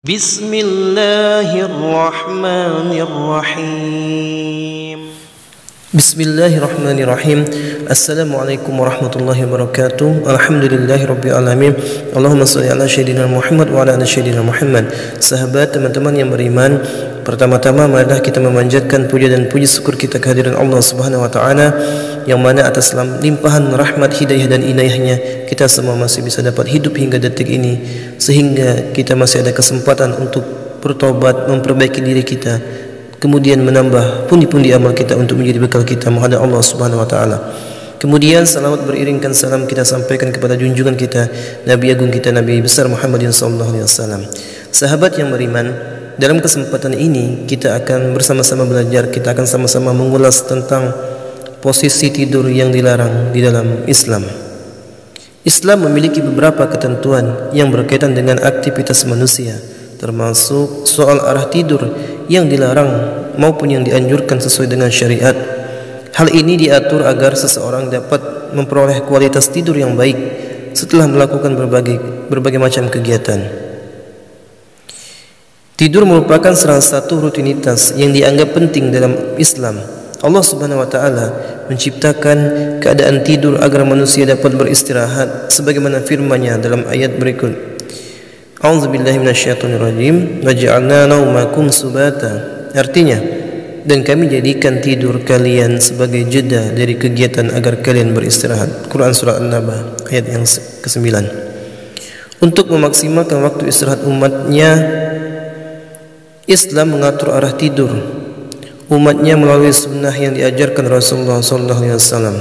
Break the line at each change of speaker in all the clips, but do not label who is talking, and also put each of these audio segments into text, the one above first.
Bismillahirrahmanirrahim. Bismillahirrahmanirrahim. Assalamualaikum warahmatullahi wabarakatuh. Alhamdulillahirabbil alamin. Allahumma shalli ala sayyidina Muhammad wa ala ali sayyidina Muhammad. Sahabat, teman-teman yang beriman, pertama-tama marilah kita memanjatkan puja dan puji syukur kita kehadiran Allah Subhanahu wa taala, yang mana atas limpahan rahmat, hidayah dan inayahnya kita semua masih bisa dapat hidup hingga detik ini, sehingga kita masih ada kesempatan untuk bertobat, memperbaiki diri kita, kemudian menambah pundi-pundi amal kita untuk menjadi bekal kita menghadap Allah Subhanahu wa taala. Kemudian salawat beriringkan salam kita sampaikan kepada junjungan kita, Nabi agung kita, Nabi besar Muhammadin sallallahu alaihi wasallam. Sahabat yang beriman, dalam kesempatan ini kita akan bersama-sama belajar, kita akan sama-sama mengulas tentang posisi tidur yang dilarang di dalam Islam. Islam memiliki beberapa ketentuan yang berkaitan dengan aktivitas manusia, termasuk soal arah tidur yang dilarang maupun yang dianjurkan sesuai dengan syariat. Hal ini diatur agar seseorang dapat memperoleh kualitas tidur yang baik setelah melakukan berbagai macam kegiatan. Tidur merupakan salah satu rutinitas yang dianggap penting dalam Islam. Allah Subhanahu wa taala menciptakan keadaan tidur agar manusia dapat beristirahat, sebagaimana firman-Nya dalam ayat berikut. A'udzubillahi minasyaitonirrajim. Wa ja'alna naumakum subata. Artinya, dan kami jadikan tidur kalian sebagai jeda dari kegiatan agar kalian beristirahat. Quran surah An-Naba ayat yang ke-9. Untuk memaksimalkan waktu istirahat umatnya, Islam mengatur arah tidur umatnya melalui sunnah yang diajarkan Rasulullah SAW.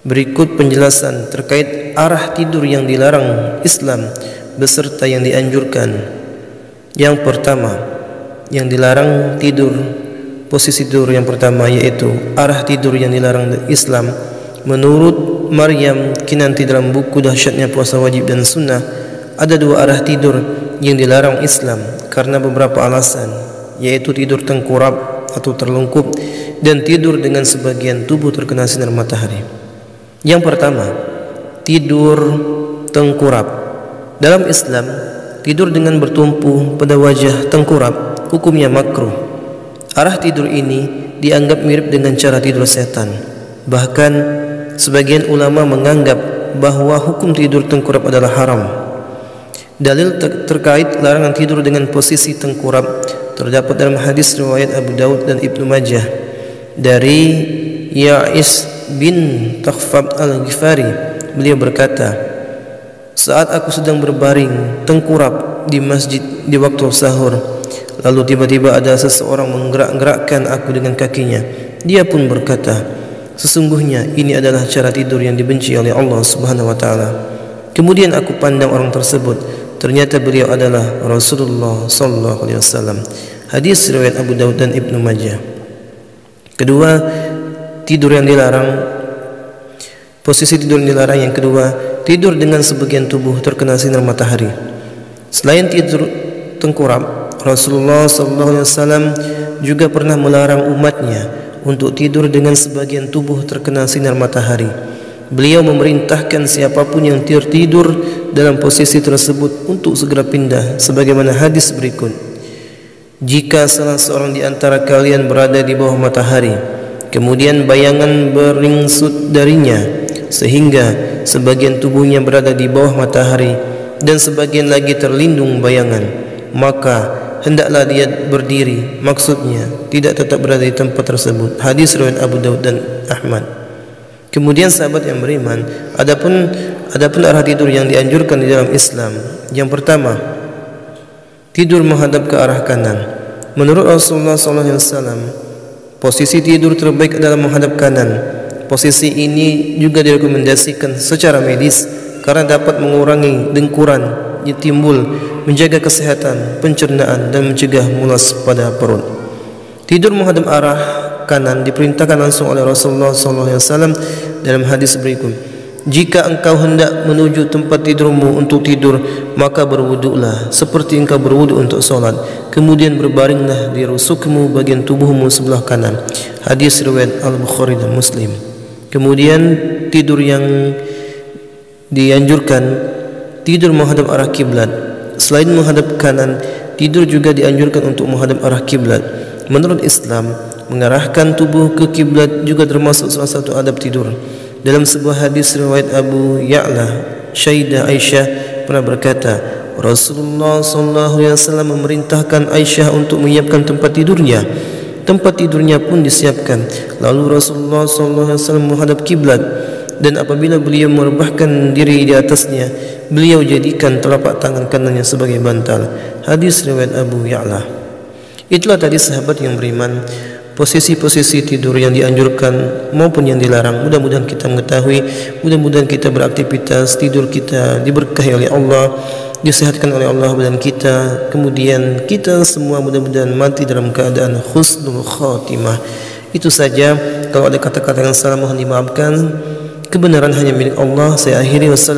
Berikut penjelasan terkait arah tidur yang dilarang Islam beserta yang dianjurkan. Yang pertama, yang dilarang tidur, posisi tidur yang pertama yaitu arah tidur yang dilarang Islam. Menurut Maryam Kinanti dalam buku Dahsyatnya Puasa Wajib dan Sunnah, ada dua arah tidur yang dilarang Islam karena beberapa alasan, yaitu tidur tengkurap atau terlungkup dan tidur dengan sebagian tubuh terkena sinar matahari. Yang pertama, tidur tengkurap. Dalam Islam, tidur dengan bertumpu pada wajah tengkurap hukumnya makruh. Arah tidur ini dianggap mirip dengan cara tidur setan. Bahkan sebagian ulama menganggap bahwa hukum tidur tengkurap adalah haram. Dalil terkait larangan tidur dengan posisi tengkurap terdapat dalam hadis riwayat Abu Daud dan Ibnu Majah dari Ya'is bin Takhfab al-Ghifari. Beliau berkata, saat aku sedang berbaring tengkurap di masjid di waktu sahur, lalu tiba-tiba ada seseorang menggerak-gerakkan aku dengan kakinya. Dia pun berkata, sesungguhnya ini adalah cara tidur yang dibenci oleh Allah Subhanahu wa taala. Kemudian aku pandang orang tersebut. Ternyata beliau adalah Rasulullah sallallahu alaihi wasallam. Hadis riwayat Abu Daud dan Ibnu Majah. Kedua, tidur yang dilarang. Posisi tidur yang dilarang yang kedua, tidur dengan sebagian tubuh terkena sinar matahari. Selain tidur tengkurap, Rasulullah sallallahu alaihi wasallam juga pernah melarang umatnya untuk tidur dengan sebagian tubuh terkena sinar matahari. Beliau memerintahkan siapapun yang tertidur dalam posisi tersebut untuk segera pindah, sebagaimana hadis berikut. Jika salah seorang di antara kalian berada di bawah matahari, kemudian bayangan beringsut darinya sehingga sebagian tubuhnya berada di bawah matahari dan sebagian lagi terlindung bayangan, maka hendaklah dia berdiri, maksudnya tidak tetap berada di tempat tersebut. Hadis riwayat Abu Daud dan Ahmad. Kemudian sahabat yang beriman, adapun arah tidur yang dianjurkan di dalam Islam. Yang pertama, tidur menghadap ke arah kanan. Menurut Rasulullah SAW, posisi tidur terbaik adalah menghadap kanan. Posisi ini juga direkomendasikan secara medis karena dapat mengurangi dengkuran yang timbul, menjaga kesehatan pencernaan dan mencegah mulas pada perut. Tidur menghadap arah kanan diperintahkan langsung oleh Rasulullah SAW dalam hadis berikut. Jika engkau hendak menuju tempat tidurmu untuk tidur, maka berwuduklah seperti engkau berwuduk untuk solat. Kemudian berbaringlah di rusukmu bagian tubuhmu sebelah kanan. Hadis riwayat Al-Bukhari dan Muslim. Kemudian tidur yang dianjurkan, tidur menghadap arah kiblat. Selain menghadap kanan, tidur juga dianjurkan untuk menghadap arah kiblat. Menurut Islam, mengarahkan tubuh ke kiblat juga termasuk salah satu adab tidur. Dalam sebuah hadis riwayat Abu Ya'la, Sayyidah Aisyah pernah berkata, Rasulullah SAW memerintahkan Aisyah untuk menyiapkan tempat tidurnya. Tempat tidurnya pun disiapkan. Lalu Rasulullah SAW menghadap kiblat, dan apabila beliau merebahkan diri di atasnya, beliau jadikan telapak tangan kanannya sebagai bantal. Hadis riwayat Abu Ya'la. Itulah tadi sahabat yang beriman, posisi-posisi tidur yang dianjurkan maupun yang dilarang. Mudah-mudahan kita mengetahui, mudah-mudahan kita beraktivitas, tidur kita diberkahi oleh Allah, disehatkan oleh Allah badan kita, kemudian kita semua mudah-mudahan mati dalam keadaan husnul khatimah. Itu saja. Kalau ada kata-kata yang salah mohon dimaafkan. Kebenaran hanya milik Allah. Saya akhiri. Wassalamualaikum.